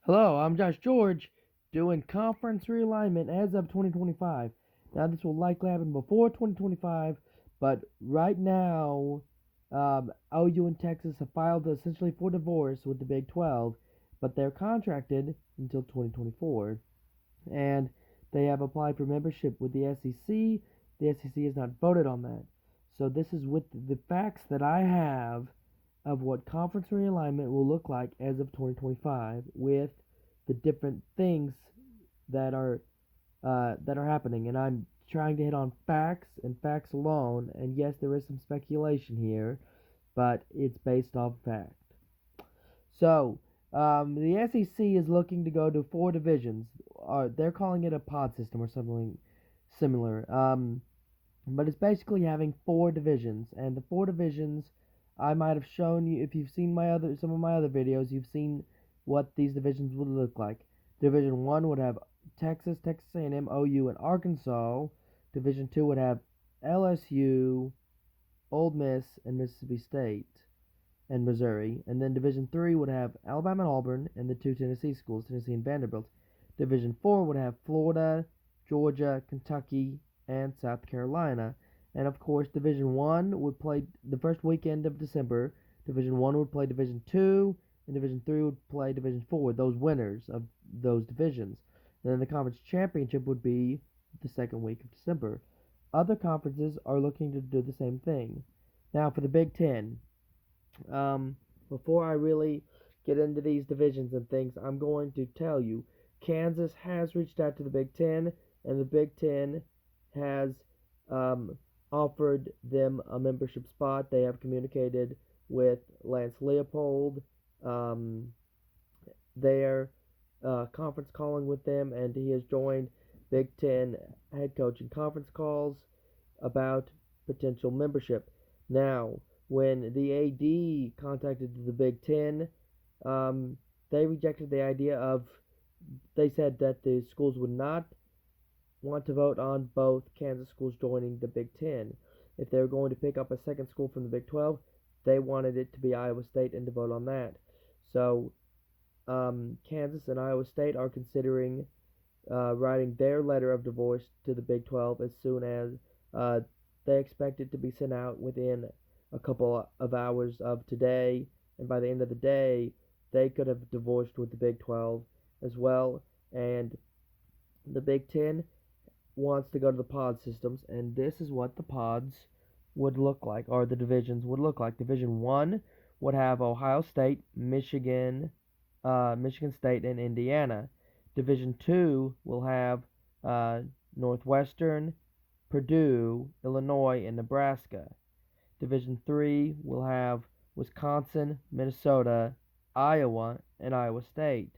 Hello, I'm Josh George doing conference realignment as of 2025. Now, this will likely happen before 2025, but right now, OU and Texas have filed essentially for divorce with the Big 12, but they're contracted until 2024, and they have applied for membership with the SEC. The SEC has not voted on that. So, this is with the facts that I have of what conference realignment will look like as of 2025 with the different things that are happening, and I'm trying to hit on facts and facts alone. And yes, there is some speculation here, but it's based off fact. So the SEC is looking to go to four divisions. They're calling it a pod system or something similar. But it's basically having four divisions, and the four divisions I might have shown you if you've seen some of my other videos. You've seen what these divisions would look like. Division 1 would have Texas, Texas A&M, OU, and Arkansas. Division 2 would have LSU, Ole Miss, and Mississippi State, and Missouri. And then Division 3 would have Alabama and Auburn, and the two Tennessee schools, Tennessee and Vanderbilt. Division 4 would have Florida, Georgia, Kentucky, and South Carolina. And of course, Division 1 would play the first weekend of December. Division 1 would play Division 2, and Division 3 would play Division 4, those winners of those divisions. And then the conference championship would be the second week of December. Other conferences are looking to do the same thing. Now, for the Big Ten, before I really get into these divisions and things, I'm going to tell you Kansas has reached out to the Big Ten, and the Big Ten has offered them a membership spot. They have communicated with Lance Leopold. Their conference calling with them, and he has joined Big Ten head coaching conference calls about potential membership. Now, when the AD contacted the Big Ten, they rejected the idea of. They said that the schools would not want to vote on both Kansas schools joining the Big Ten. If they were going to pick up a second school from the Big 12, they wanted it to be Iowa State and to vote on that. So Kansas and Iowa State are considering writing their letter of divorce to the Big 12 as soon as they expect it to be sent out within a couple of hours of today. And by the end of the day, they could have divorced with the Big 12 as well. And the Big 10 wants to go to the pod systems, and this is what the pods would look like, or the divisions would look like. Division 1 would have Ohio State, Michigan State, and Indiana. Division 2 will have Northwestern, Purdue, Illinois, and Nebraska. Division 3 will have Wisconsin, Minnesota, Iowa, and Iowa State.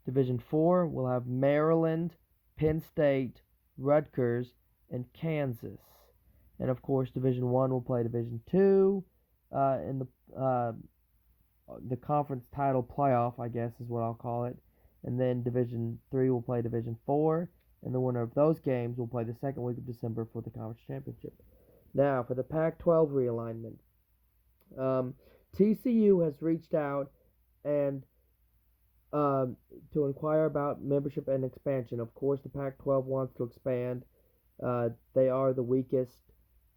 Division 4 will have Maryland, Penn State, Rutgers, and Kansas. And of course, Division 1 will play Division 2 in the conference title playoff, I guess is what I'll call it. And then Division 3 will play Division 4, and the winner of those games will play the second week of December for the conference championship. Now, for the Pac-12 realignment, TCU has reached out and to inquire about membership and expansion. Of course, the Pac-12 wants to expand. They are the weakest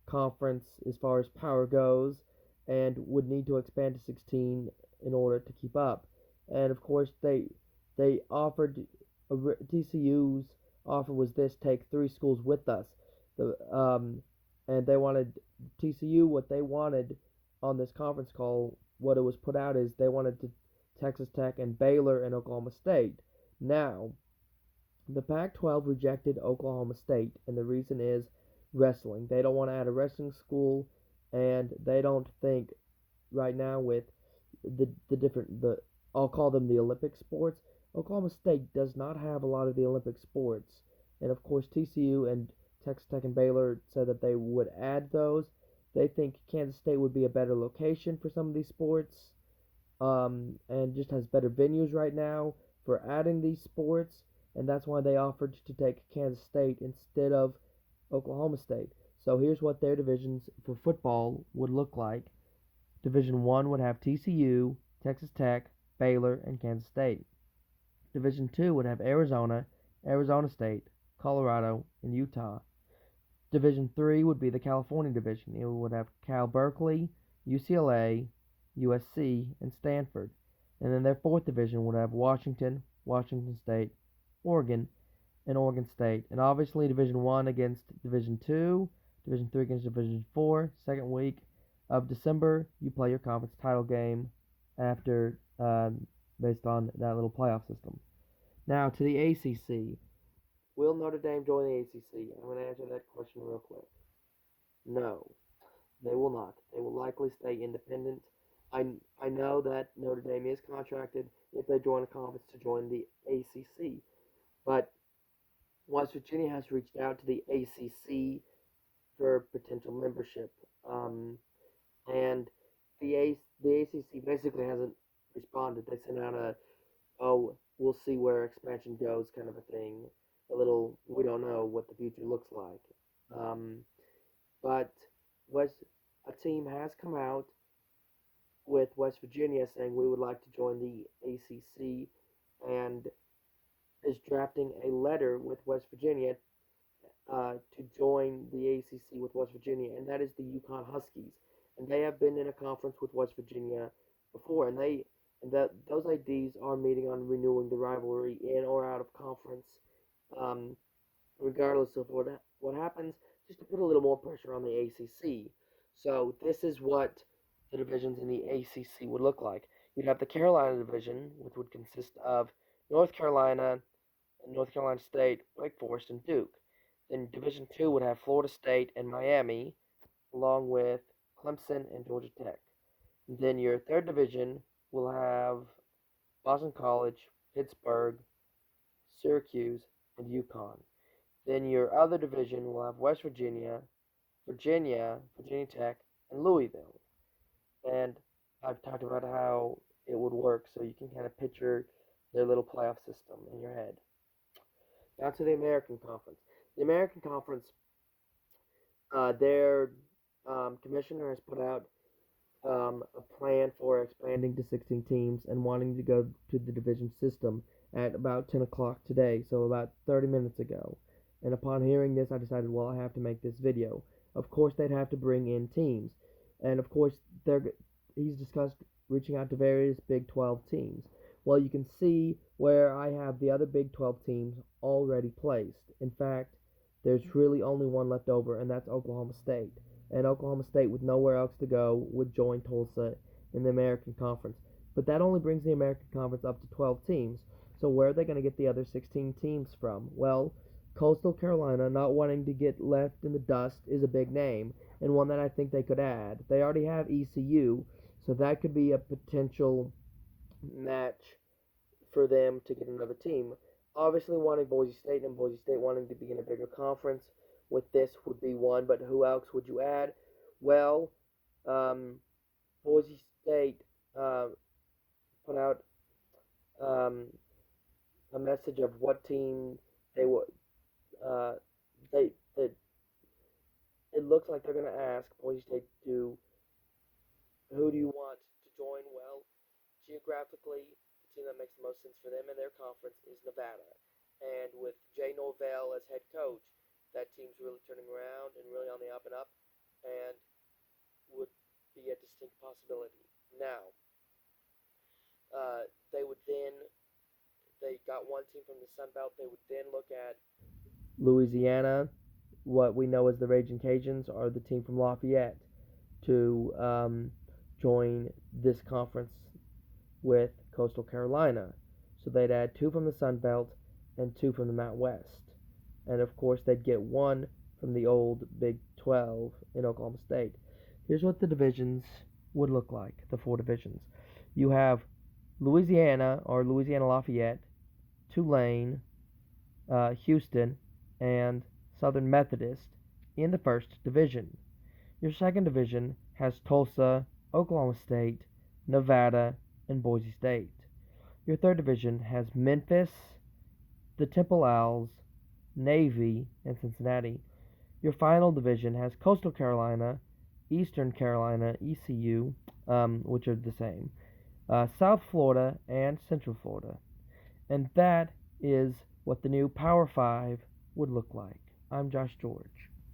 conference as far as power goes, and would need to expand to 16 in order to keep up. And of course, they offered TCU's offer was this: take three schools with us. And they wanted TCU. What they wanted on this conference call, what it was put out is they wanted to Texas Tech and Baylor and Oklahoma State. Now, the Pac-12 rejected Oklahoma State, and the reason is wrestling. They don't want to add a wrestling school, and they don't think right now with the I'll call them the Olympic sports. Oklahoma State does not have a lot of the Olympic sports, and of course TCU and Texas Tech and Baylor said that they would add those. They think Kansas State would be a better location for some of these sports, and just has better venues right now for adding these sports, and that's why they offered to take Kansas State instead of Oklahoma State. So here's what their divisions for football would look like. Division 1 would have TCU, Texas Tech, Baylor, and Kansas State. Division 2 would have Arizona, Arizona State, Colorado, and Utah. Division 3 would be the California division. It would have Cal Berkeley, UCLA, USC, and Stanford. And then their fourth division would have Washington, Washington State, Oregon, and Oregon State. And obviously Division 1 against Division 2, Division 3 against Division 4. Second week of December, you play your conference title game after based on that little playoff system. Now to the ACC. Will Notre Dame join the ACC? I'm going to answer that question real quick. No, they will not. They will likely stay independent. I know that Notre Dame is contracted if they join a conference to join the ACC, but West Virginia has reached out to the ACC for potential membership, and the ACC basically hasn't responded. They sent out a we'll see where expansion goes kind of a thing. A little, we don't know what the future looks like. But a team has come out with West Virginia saying we would like to join the ACC and is drafting a letter with West Virginia to join the ACC with West Virginia, and that is the Yukon Huskies. And they have been in a conference with West Virginia before, and those IDs are meeting on renewing the rivalry in or out of conference, regardless of what happens, just to put a little more pressure on the ACC. So this is what the divisions in the ACC would look like. You'd have the Carolina division, which would consist of North Carolina, North Carolina State, Wake Forest, and Duke. Then Division 2 would have Florida State and Miami, along with Clemson and Georgia Tech. And then your third division will have Boston College, Pittsburgh, Syracuse, and UConn. Then your other division will have West Virginia, Virginia Tech, and Louisville. And I've talked about how it would work, so you can kind of picture their little playoff system in your head. Now to the American Conference. The American Conference, their commissioner has put out a plan for expanding to 16 teams and wanting to go to the division system at about 10 o'clock today, so about 30 minutes ago. And upon hearing this, I decided, well, I have to make this video. Of course, they'd have to bring in teams. And of course, he's discussed reaching out to various Big 12 teams. Well, you can see where I have the other Big 12 teams already placed. In fact, there's really only one left over, and that's Oklahoma State. And Oklahoma State, with nowhere else to go, would join Tulsa in the American Conference. But that only brings the American Conference up to 12 teams. So where are they going to get the other 16 teams from? Well, Coastal Carolina, not wanting to get left in the dust, is a big name, and one that I think they could add. They already have ECU, so that could be a potential match for them to get another team. Obviously wanting Boise State and Boise State wanting to be in a bigger conference with this would be one, but who else would you add? Well, Boise State put out a message of what team they would. It looks like they're going to ask Boise State to, who do you want to join? Well, geographically, the team that makes the most sense for them in their conference is Nevada. And with Jay Norvell as head coach, that team's really turning around and really on the up and up, and would be a distinct possibility. Now, they got one team from the Sun Belt. They would then look at Louisiana, what we know as the Raging Cajuns, are the team from Lafayette, to join this conference with Coastal Carolina. So they'd add 2 from the Sun Belt and 2 from the Mountain West. And of course, they'd get 1 from the old Big 12 in Oklahoma State. Here's what the divisions would look like, the 4 divisions. You have Louisiana, or Louisiana Lafayette, Tulane, Houston, and Southern Methodist in the first division. Your second division has Tulsa, Oklahoma State, Nevada, and Boise State. Your third division has Memphis, the Temple Owls, Navy, and Cincinnati. Your final division has Coastal Carolina, Eastern Carolina, ECU, which are the same, South Florida, and Central Florida. And that is what the new Power 5 would look like. I'm Josh George.